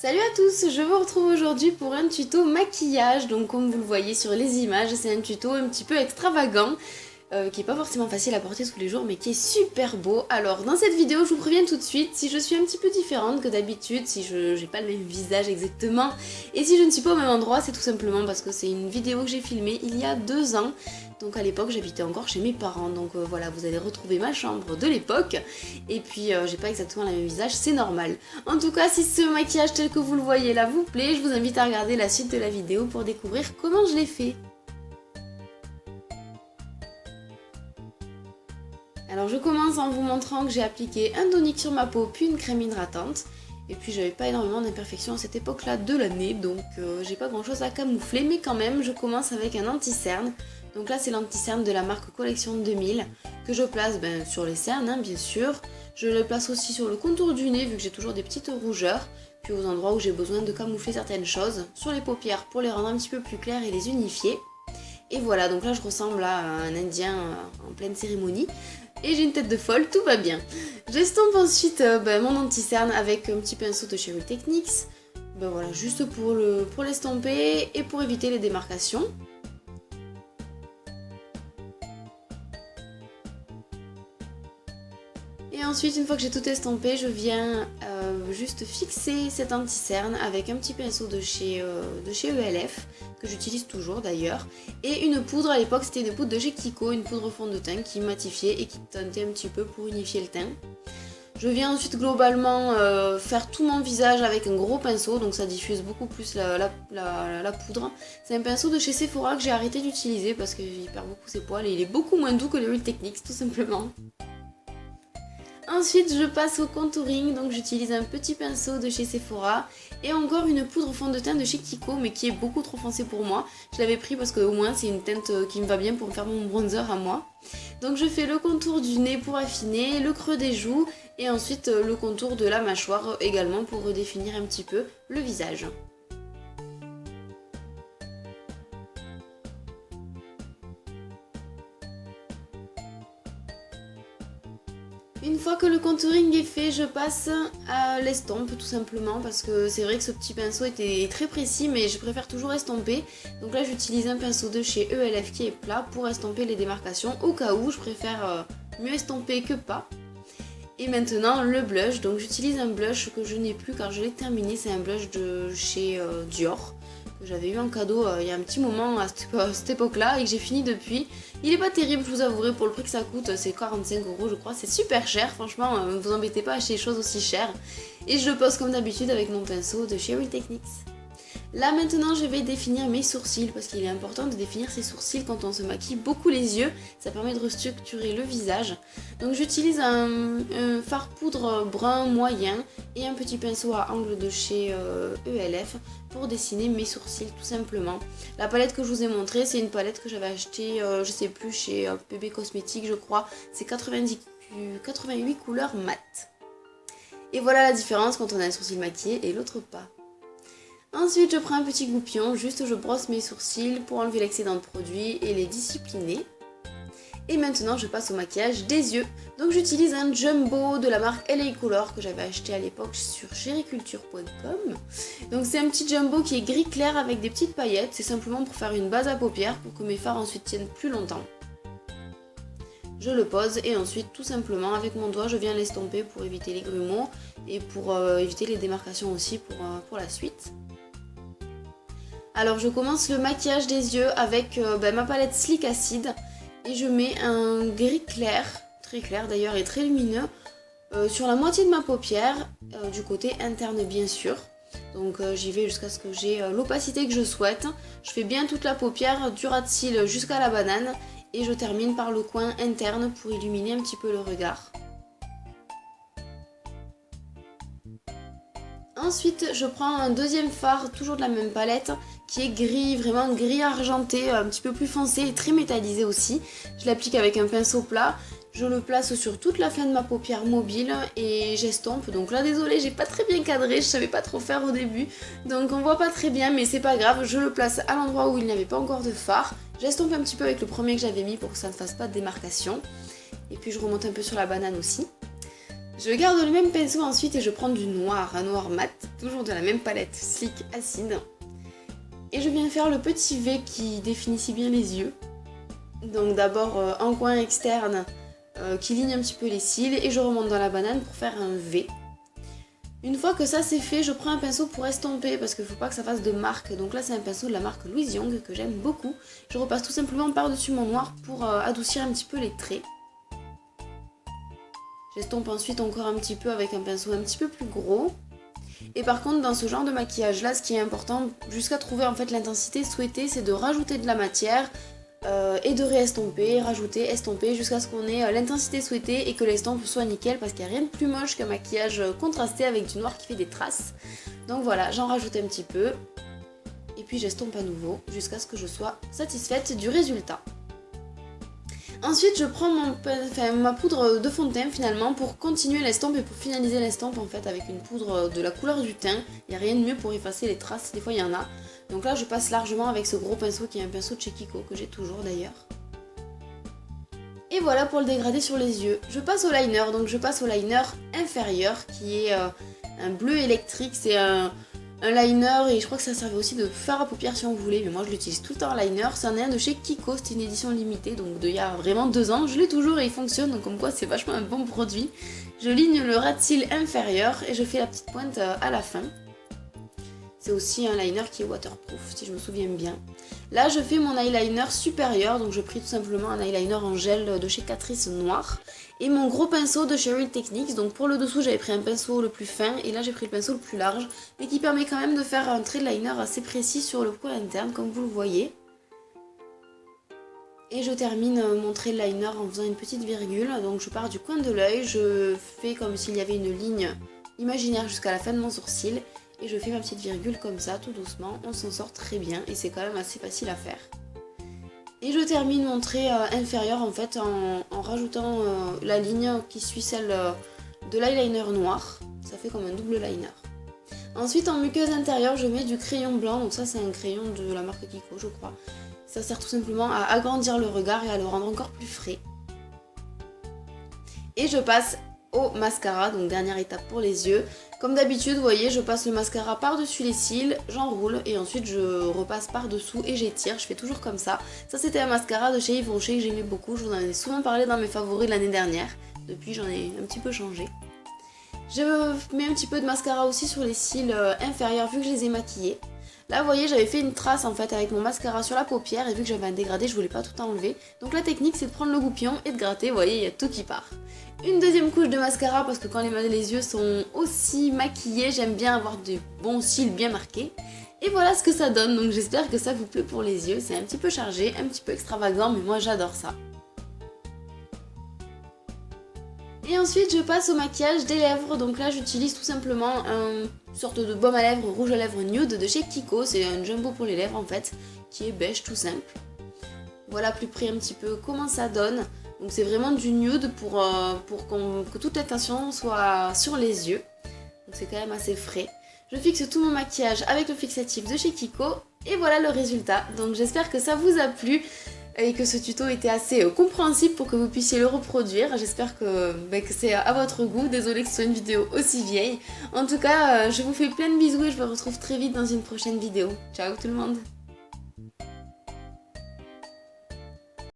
Salut à tous, je vous retrouve aujourd'hui pour un tuto maquillage. Donc comme vous le voyez sur les images, c'est un tuto un petit peu extravagant qui est pas forcément facile à porter tous les jours mais qui est super beau. Alors dans cette vidéo, je vous préviens tout de suite, si je suis un petit peu différente que d'habitude, si je n'ai pas le même visage exactement et si je ne suis pas au même endroit, c'est tout simplement parce que c'est une vidéo que j'ai filmée il y a 2 ans. Donc à l'époque j'habitais encore chez mes parents, donc voilà, vous allez retrouver ma chambre de l'époque. Et puis j'ai pas exactement le même visage, c'est normal. En tout cas, si ce maquillage tel que vous le voyez là vous plaît, je vous invite à regarder la suite de la vidéo pour découvrir comment je l'ai fait. Alors je commence en vous montrant que j'ai appliqué un tonique sur ma peau puis une crème hydratante. Et puis j'avais pas énormément d'imperfections à cette époque-là de l'année, donc j'ai pas grand chose à camoufler, mais quand même je commence avec un anti-cerne. Donc là c'est l'anti-cerne de la marque Collection 2000 que je place sur les cernes hein, bien sûr. Je le place aussi sur le contour du nez vu que j'ai toujours des petites rougeurs, puis aux endroits où j'ai besoin de camoufler certaines choses, sur les paupières pour les rendre un petit peu plus claires et les unifier. Et voilà, donc là je ressemble à un indien en pleine cérémonie. Et j'ai une tête de folle, tout va bien. J'estompe ensuite mon anti-cerne avec un petit pinceau de chez Real Techniques. Voilà, juste pour l'estomper et pour éviter les démarcations. Et ensuite, une fois que j'ai tout estompé, je viens juste fixer cet anti-cerne avec un petit pinceau de chez ELF, que j'utilise toujours d'ailleurs, et une poudre, à l'époque c'était une poudre de chez Kiko, une poudre fond de teint qui matifiait et qui teintait un petit peu pour unifier le teint. Je viens ensuite globalement faire tout mon visage avec un gros pinceau, donc ça diffuse beaucoup plus la poudre. C'est un pinceau de chez Sephora que j'ai arrêté d'utiliser parce qu'il perd beaucoup ses poils et il est beaucoup moins doux que le Real Techniques tout simplement. Ensuite je passe au contouring, donc j'utilise un petit pinceau de chez Sephora et encore une poudre fond de teint de chez Kiko mais qui est beaucoup trop foncée pour moi. Je l'avais pris parce qu'au moins c'est une teinte qui me va bien pour me faire mon bronzer à moi. Donc je fais le contour du nez pour affiner, le creux des joues et ensuite le contour de la mâchoire également pour redéfinir un petit peu le visage. Une fois que le contouring est fait, je passe à l'estompe tout simplement parce que c'est vrai que ce petit pinceau était très précis mais je préfère toujours estomper. Donc là j'utilise un pinceau de chez ELF qui est plat pour estomper les démarcations au cas où je préfère mieux estomper que pas. Et maintenant le blush, donc j'utilise un blush que je n'ai plus car je l'ai terminé, c'est un blush de chez Dior. Que j'avais eu en cadeau il y a un petit moment à cette époque-là et que j'ai fini depuis. Il est pas terrible, je vous avouerai, pour le prix que ça coûte, c'est 45 € je crois, c'est super cher, franchement, ne vous embêtez pas à acheter des choses aussi chères. Et je le pose comme d'habitude avec mon pinceau de chez Real Techniques. Là maintenant je vais définir mes sourcils parce qu'il est important de définir ses sourcils quand on se maquille beaucoup les yeux, ça permet de restructurer le visage. Donc j'utilise un fard poudre brun moyen et un petit pinceau à angle de chez ELF pour dessiner mes sourcils tout simplement. La palette que je vous ai montrée, c'est une palette que j'avais achetée, je sais plus, chez PB Cosmétiques je crois, c'est 88 couleurs mat. Et voilà la différence quand on a un sourcil maquillé et l'autre pas. Ensuite je prends un petit goupillon, juste je brosse mes sourcils pour enlever l'excédent de produit et les discipliner. Et maintenant je passe au maquillage des yeux. Donc j'utilise un jumbo de la marque LA Color que j'avais acheté à l'époque sur chériculture.com. Donc c'est un petit jumbo qui est gris clair avec des petites paillettes, c'est simplement pour faire une base à paupières pour que mes fards ensuite tiennent plus longtemps. Je le pose et ensuite tout simplement avec mon doigt je viens l'estomper pour éviter les grumeaux et pour éviter les démarcations aussi pour la suite. Alors je commence le maquillage des yeux avec ma palette Sleek Acid et je mets un gris clair, très clair d'ailleurs et très lumineux, sur la moitié de ma paupière, du côté interne bien sûr. Donc j'y vais jusqu'à ce que j'ai l'opacité que je souhaite. Je fais bien toute la paupière, du ras de cils jusqu'à la banane et je termine par le coin interne pour illuminer un petit peu le regard. Ensuite je prends un deuxième fard, toujours de la même palette, qui est gris, vraiment gris argenté, un petit peu plus foncé et très métallisé aussi. Je l'applique avec un pinceau plat, je le place sur toute la fin de ma paupière mobile et j'estompe. Donc là désolée, j'ai pas très bien cadré, je savais pas trop faire au début, donc on voit pas très bien mais c'est pas grave, je le place à l'endroit où il n'y avait pas encore de fard. J'estompe un petit peu avec le premier que j'avais mis pour que ça ne fasse pas de démarcation. Et puis je remonte un peu sur la banane aussi. Je garde le même pinceau ensuite et je prends du noir, un noir mat, toujours de la même palette Sleek Acide. Et je viens faire le petit V qui définit si bien les yeux. Donc d'abord un coin externe qui ligne un petit peu les cils et je remonte dans la banane pour faire un V. Une fois que ça c'est fait, je prends un pinceau pour estomper parce qu'il ne faut pas que ça fasse de marque. Donc là c'est un pinceau de la marque Louise Young que j'aime beaucoup. Je repasse tout simplement par-dessus mon noir pour adoucir un petit peu les traits. J'estompe ensuite encore un petit peu avec un pinceau un petit peu plus gros. Et par contre dans ce genre de maquillage là, ce qui est important jusqu'à trouver en fait l'intensité souhaitée, c'est de rajouter de la matière et de réestomper, rajouter, estomper jusqu'à ce qu'on ait l'intensité souhaitée et que l'estompe soit nickel parce qu'il n'y a rien de plus moche qu'un maquillage contrasté avec du noir qui fait des traces. Donc voilà, j'en rajoute un petit peu et puis j'estompe à nouveau jusqu'à ce que je sois satisfaite du résultat. Ensuite je prends ma poudre de fond de teint finalement pour continuer l'estompe et pour finaliser l'estompe en fait avec une poudre de la couleur du teint. Il n'y a rien de mieux pour effacer les traces, des fois il y en a. Donc là je passe largement avec ce gros pinceau qui est un pinceau de chez Kiko que j'ai toujours d'ailleurs. Et voilà pour le dégradé sur les yeux. Je passe au liner, donc je passe au liner inférieur qui est un bleu électrique, c'est un liner et je crois que ça servait aussi de fard à paupières si on voulait, mais moi je l'utilise tout le temps en liner. C'en est un de chez Kiko, c'était une édition limitée, donc d'il y a vraiment 2 ans. Je l'ai toujours et il fonctionne, donc comme quoi c'est vachement un bon produit. Je ligne le ras de cils inférieur et je fais la petite pointe à la fin. C'est aussi un liner qui est waterproof si je me souviens bien. Là je fais mon eyeliner supérieur, donc je pris tout simplement un eyeliner en gel de chez Catrice noir. Et mon gros pinceau de chez Real Techniques, donc pour le dessous j'avais pris un pinceau le plus fin et là j'ai pris le pinceau le plus large. Mais qui permet quand même de faire un trait de liner assez précis sur le coin interne comme vous le voyez. Et je termine mon trait de liner en faisant une petite virgule, donc je pars du coin de l'œil, je fais comme s'il y avait une ligne imaginaire jusqu'à la fin de mon sourcil. Et je fais ma petite virgule comme ça, tout doucement, on s'en sort très bien et c'est quand même assez facile à faire. Et je termine mon trait inférieur en fait en rajoutant la ligne qui suit celle de l'eyeliner noir, ça fait comme un double liner. Ensuite en muqueuse intérieure je mets du crayon blanc, donc ça c'est un crayon de la marque Kiko je crois. Ça sert tout simplement à agrandir le regard et à le rendre encore plus frais. Et je passe au mascara, donc dernière étape pour les yeux. Comme d'habitude, vous voyez, je passe le mascara par-dessus les cils, j'enroule et ensuite je repasse par-dessous et j'étire, je fais toujours comme ça. Ça c'était un mascara de chez Yves Rocher que j'aimais beaucoup, je vous en ai souvent parlé dans mes favoris de l'année dernière. Depuis j'en ai un petit peu changé. Je mets un petit peu de mascara aussi sur les cils inférieurs vu que je les ai maquillés. Là vous voyez j'avais fait une trace en fait avec mon mascara sur la paupière et vu que j'avais un dégradé je voulais pas tout enlever. Donc la technique c'est de prendre le goupillon et de gratter, vous voyez il y a tout qui part. Une deuxième couche de mascara parce que quand les yeux sont aussi maquillés j'aime bien avoir des bons cils bien marqués. Et voilà ce que ça donne, donc j'espère que ça vous plaît pour les yeux. C'est un petit peu chargé, un petit peu extravagant mais moi j'adore ça. Et ensuite je passe au maquillage des lèvres, donc là j'utilise tout simplement une sorte de baume à lèvres, rouge à lèvres nude de chez Kiko, c'est un jumbo pour les lèvres en fait, qui est beige tout simple. Voilà à plus près un petit peu comment ça donne, donc c'est vraiment du nude pour que toute l'attention soit sur les yeux, donc c'est quand même assez frais. Je fixe tout mon maquillage avec le fixatif de chez Kiko, et voilà le résultat, donc j'espère que ça vous a plu. Et que ce tuto était assez compréhensible pour que vous puissiez le reproduire. J'espère que c'est à votre goût. Désolée que ce soit une vidéo aussi vieille. En tout cas, je vous fais plein de bisous et je vous retrouve très vite dans une prochaine vidéo. Ciao tout le monde!